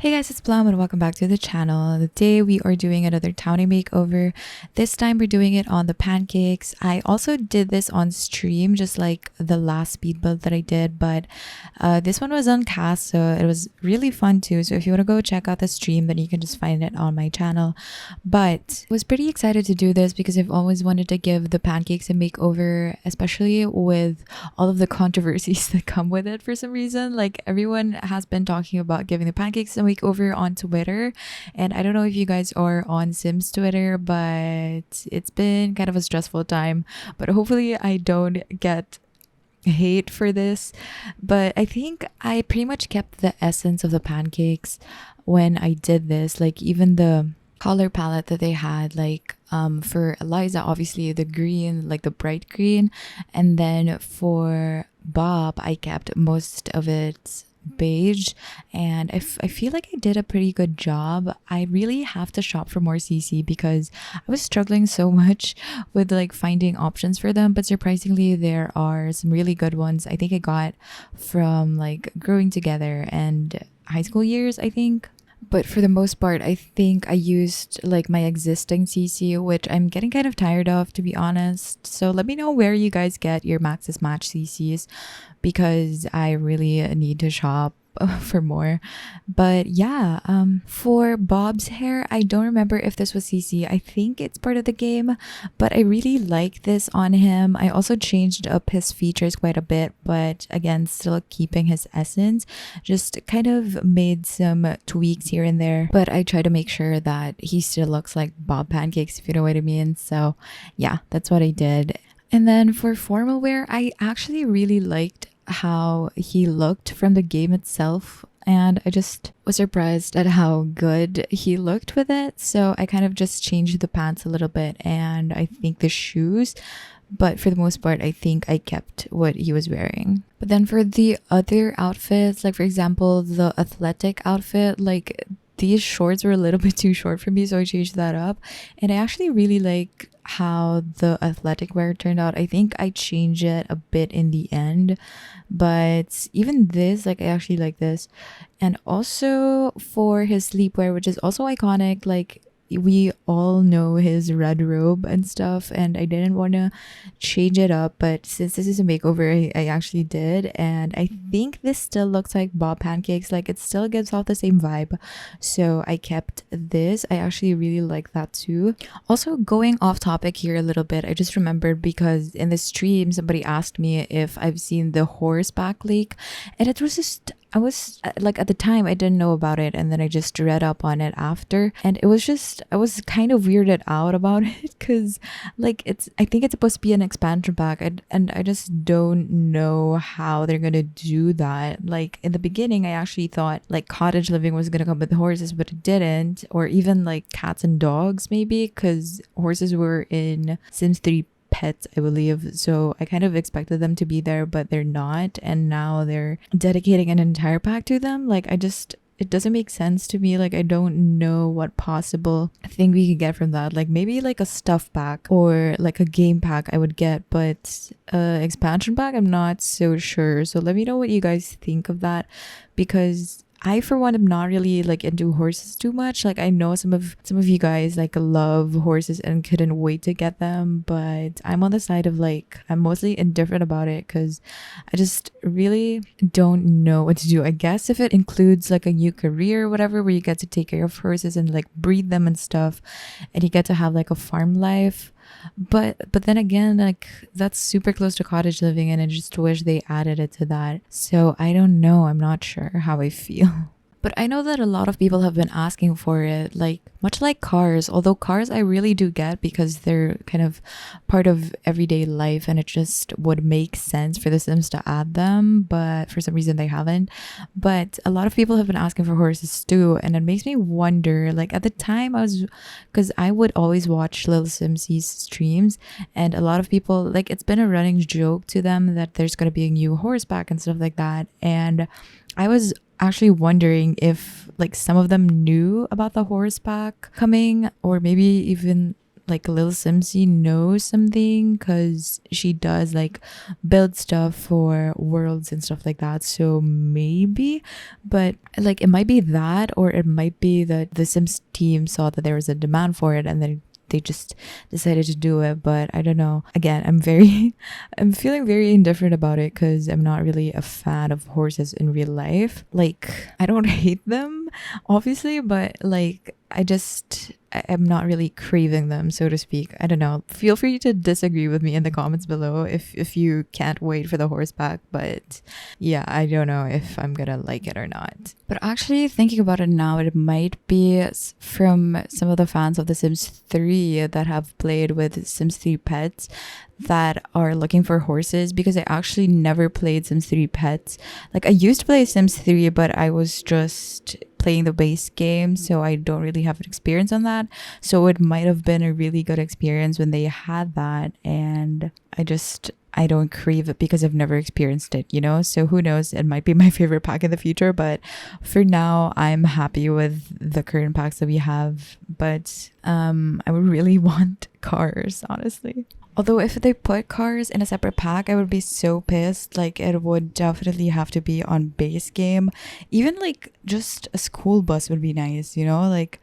Hey guys, it's Plum and welcome back to the channel. Today we are doing another Townie makeover. This time we're doing it on the pancakes. I also did this on stream, just like the last speed build that I did, but this one was on cast, so it was really fun too. So if you want to go check out the stream, then you can just find it on my channel. But I was pretty excited to do this because I've always wanted to give the pancakes a makeover, especially with all of the controversies that come with it for some reason. Like everyone has been talking about giving the pancakes a makeover on Twitter, and I don't know if you guys are on Sims Twitter, but it's been kind of a stressful time. But hopefully I don't get hate for this. But I think I pretty much kept the essence of the pancakes when I did this, like even the color palette that they had, like for Eliza, obviously the green, like the bright green, and then for Bob I kept most of it beige, and I feel like I did a pretty good job. I really have to shop for more CC because I was struggling so much with like finding options for them, but surprisingly there are some really good ones. I think I got from like growing together and high school years, I think. But for the most part, I think I used like my existing CC, which I'm getting kind of tired of, to be honest. So let me know where you guys get your Max's Match CCs because I really need to shop for more. But yeah, for Bob's hair, I don't remember if this was CC. I think it's part of the game, but I really like this on him. I also changed up his features quite a bit, but again, still keeping his essence, just kind of made some tweaks here and there, but I try to make sure that he still looks like Bob Pancakes, if you know what I mean. So yeah, that's what I did. And then for formal wear, I actually really liked how he looked from the game itself, and I just was surprised at how good he looked with it. So I kind of just changed the pants a little bit, and I think the shoes, but for the most part I think I kept what he was wearing. But then for the other outfits, like for example the athletic outfit, like these shorts were a little bit too short for me, so I changed that up, and I actually really like how the athletic wear turned out. I think I changed it a bit in the end, but even this, like I actually like this. And also for his sleepwear, which is also iconic, like we all know his red robe and stuff, and I didn't want to change it up, but since this is a makeover, I actually did, and I think this still looks like Bob Pancakes, like it still gives off the same vibe, so I kept this. I actually really like that too. Also, going off topic here a little bit, I just remembered because in the stream somebody asked me if I've seen the horseback leak, and it was just, I was like, at the time I didn't know about it, and then I just read up on it after, and it was just, I was kind of weirded out about it because like I think it's supposed to be an expansion pack, and I just don't know how they're gonna do that. Like in the beginning I actually thought like cottage living was gonna come with horses, but it didn't, or even like cats and dogs maybe, because horses were in Sims 3 pets, I believe. So I kind of expected them to be there, but they're not, and now they're dedicating an entire pack to them. Like it doesn't make sense to me. Like I don't know what possible thing we could get from that. Like maybe like a stuff pack or like a game pack I would get, but expansion pack I'm not so sure. So let me know what you guys think of that, because I for one am not really like into horses too much. Like I know some of you guys like love horses and couldn't wait to get them, but I'm on the side of like I'm mostly indifferent about it because I just really don't know what to do. I guess if it includes like a new career or whatever, where you get to take care of horses and like breed them and stuff, and you get to have like a farm life. But then again, like that's super close to cottage living, and I just wish they added it to that. So I don't know, I'm not sure how I feel. But I know that a lot of people have been asking for it, like much like cars, although cars I really do get because they're kind of part of everyday life, and it just would make sense for the Sims to add them, but for some reason they haven't. But a lot of people have been asking for horses too, and it makes me wonder, like at the time because I would always watch Little Simsies streams, and a lot of people, like it's been a running joke to them that there's going to be a new horseback and stuff like that, and I was actually wondering if like some of them knew about the horseback coming, or maybe even like Lil Simsy knows something because she does like build stuff for worlds and stuff like that. So maybe, but like it might be that, or it might be that the Sims team saw that there was a demand for it and then they just decided to do it. But I don't know. Again, I'm feeling very indifferent about it because I'm not really a fan of horses in real life. Like, I don't hate them, obviously, but like I'm not really craving them, so to speak. I don't know. Feel free to disagree with me in the comments below if you can't wait for the horseback. But yeah, I don't know if I'm gonna like it or not. But actually, thinking about it now, it might be from some of the fans of The Sims 3 that have played with Sims 3 Pets that are looking for horses, because I actually never played Sims 3 Pets. Like, I used to play Sims 3, but I was just playing the base game, so I don't really have an experience on that. So it might have been a really good experience when they had that, and I don't crave it because I've never experienced it, you know? So who knows, it might be my favorite pack in the future, but for now I'm happy with the current packs that we have. But I would really want cars, honestly. Although if they put cars in a separate pack, I would be so pissed. Like, it would definitely have to be on base game. Even like just a school bus would be nice, you know? Like,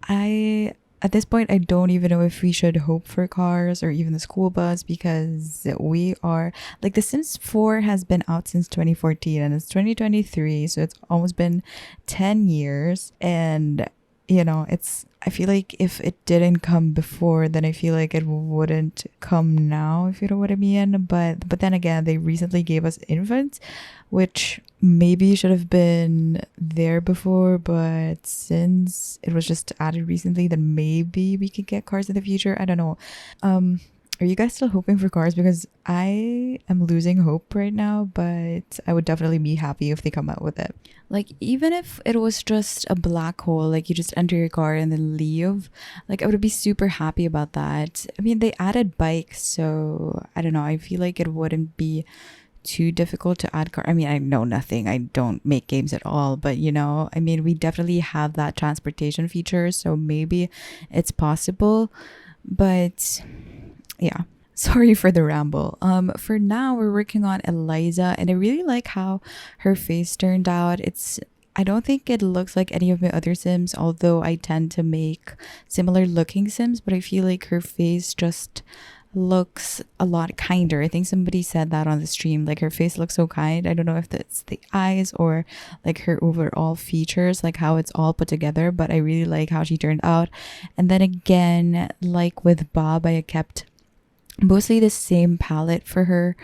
at this point, I don't even know if we should hope for cars or even the school bus, because we are like, The Sims 4 has been out since 2014 and it's 2023, so it's almost been 10 years. And you know, I feel like if it didn't come before, then I feel like it wouldn't come now, if you know what I mean. But then again, they recently gave us infants, which maybe should have been there before, but since it was just added recently, then maybe we could get cars in the future. I don't know. Are you guys still hoping for cars? Because I am losing hope right now, but I would definitely be happy if they come out with it. Like, even if it was just a black hole, like you just enter your car and then leave, like I would be super happy about that. I mean, they added bikes, so I don't know. I feel like it wouldn't be too difficult to add car. I mean, I know nothing. I don't make games at all, but you know, I mean, we definitely have that transportation feature, so maybe it's possible. But yeah, sorry for the ramble. For now, we're working on Eliza, and I really like how her face turned out. I don't think it looks like any of my other Sims, although I tend to make similar looking Sims, but I feel like her face just looks a lot kinder. I think somebody said that on the stream, like her face looks so kind. I don't know if that's the eyes or like her overall features, like how it's all put together, but I really like how she turned out. And then again, like with Bob, I kept mostly the same palette for her.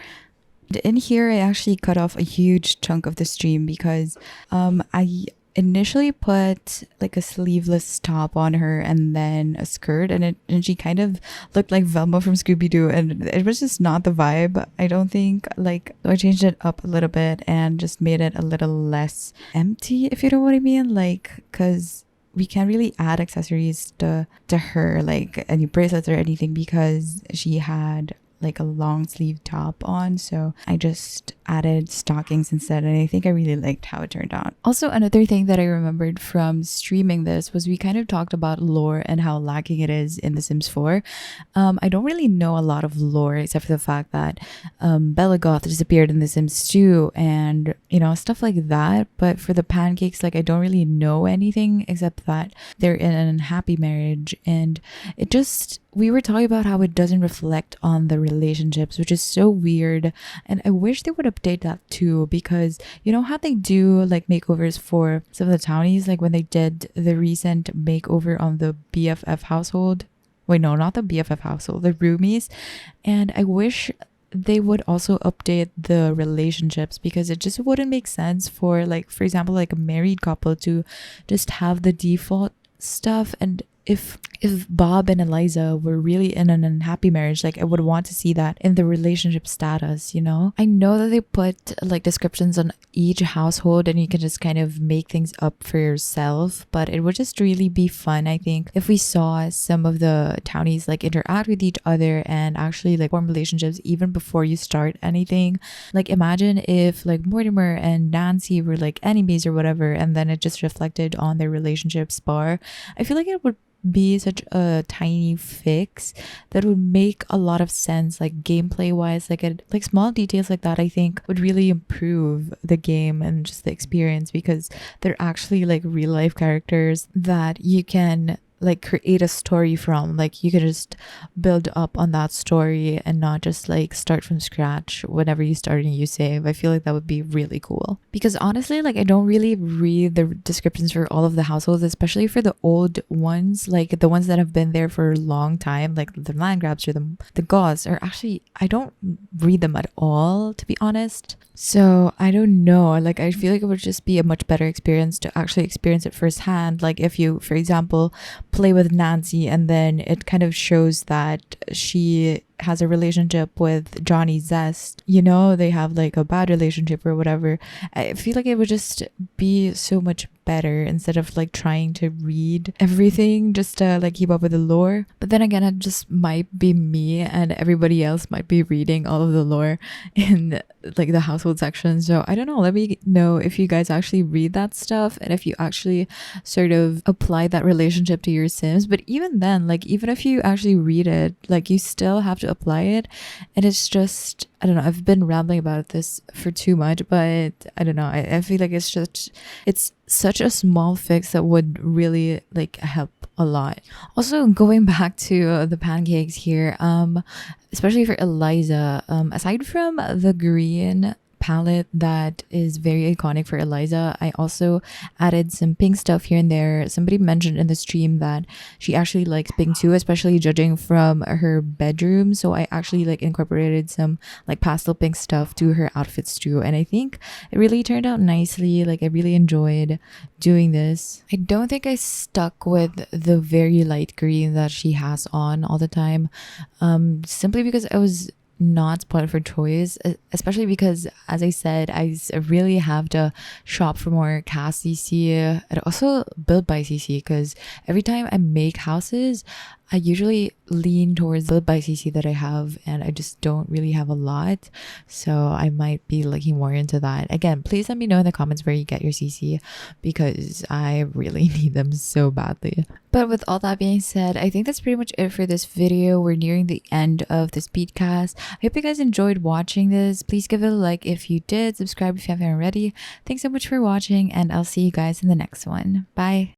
In here, I actually cut off a huge chunk of the stream because I initially put like a sleeveless top on her and then a skirt, and she kind of looked like Velma from Scooby-Doo, and it was just not the vibe, I don't think. Like, so I changed it up a little bit and just made it a little less empty, if you know what I mean. Like, because we can't really add accessories to her, like any bracelets or anything, because she had like a long sleeve top on, so I just added stockings instead, and I think I really liked how it turned out. Also, another thing that I remembered from streaming this was we kind of talked about lore and how lacking it is in The Sims 4. I don't really know a lot of lore except for the fact that Bella Goth disappeared in The Sims 2 and, you know, stuff like that. But for the Pancakes, like, I don't really know anything except that they're in an unhappy marriage, and it just, we were talking about how it doesn't reflect on the relationships, which is so weird. And I wish they would update that too, because you know how they do like makeovers for some of the townies, like when they did the recent makeover on the BFF household. Wait, no, not the BFF household, the roomies. And I wish they would also update the relationships, because it just wouldn't make sense for, like, for example, like a married couple to just have the default stuff. And if Bob and Eliza were really in an unhappy marriage, like, I would want to see that in the relationship status, you know? I know that they put like descriptions on each household and you can just kind of make things up for yourself, but it would just really be fun, I think, if we saw some of the townies like interact with each other and actually like form relationships even before you start anything. Like, imagine if like Mortimer and Nancy were like enemies or whatever, and then it just reflected on their relationship spar. I feel like it would be such a tiny fix that would make a lot of sense, like gameplay wise. Like small details like that I think would really improve the game and just the experience, because they're actually like real life characters that you can like create a story from. Like you could just build up on that story and not just like start from scratch whenever you start and you save. I feel like that would be really cool, because honestly, like I don't really read the descriptions for all of the households, especially for the old ones, like the ones that have been there for a long time, like the landgraabs or the goths, or actually I don't read them at all, to be honest. So I don't know, like I feel like it would just be a much better experience to actually experience it firsthand. Like if you, for example, play with Nancy and then it kind of shows that she has a relationship with Johnny Zest, you know, they have like a bad relationship or whatever. I feel like it would just be so much better instead of like trying to read everything just to like keep up with the lore. But then again, it just might be me and everybody else might be reading all of the lore in like the household section. So I don't know, let me know if you guys actually read that stuff and if you actually sort of apply that relationship to your Sims. But even then, like even if you actually read it, like you still have to apply it. And it's just, I don't know, I've been rambling about this for too much, but I don't know, I feel like it's such a small fix that would really like help a lot. Also, going back to the pancakes here, especially for Eliza, aside from the green palette that is very iconic for Eliza, I also added some pink stuff here and there. Somebody mentioned in the stream that she actually likes pink too, especially judging from her bedroom. So I actually like incorporated some like pastel pink stuff to her outfits too, and I think it really turned out nicely. Like I really enjoyed doing this. I don't think I stuck with the very light green that she has on all the time, simply because I was not spoiled for toys, especially because, as I said, I really have to shop for more cast CC and also build by CC, because every time I make houses I usually lean towards the by CC that I have, and I just don't really have a lot, so I might be looking more into that. Again, please let me know in the comments where you get your CC, because I really need them so badly. But with all that being said, I think that's pretty much it for this video. We're nearing the end of the speedcast. I hope you guys enjoyed watching this. Please give it a like if you did, subscribe if you haven't already. Thanks so much for watching, and I'll see you guys in the next one. Bye.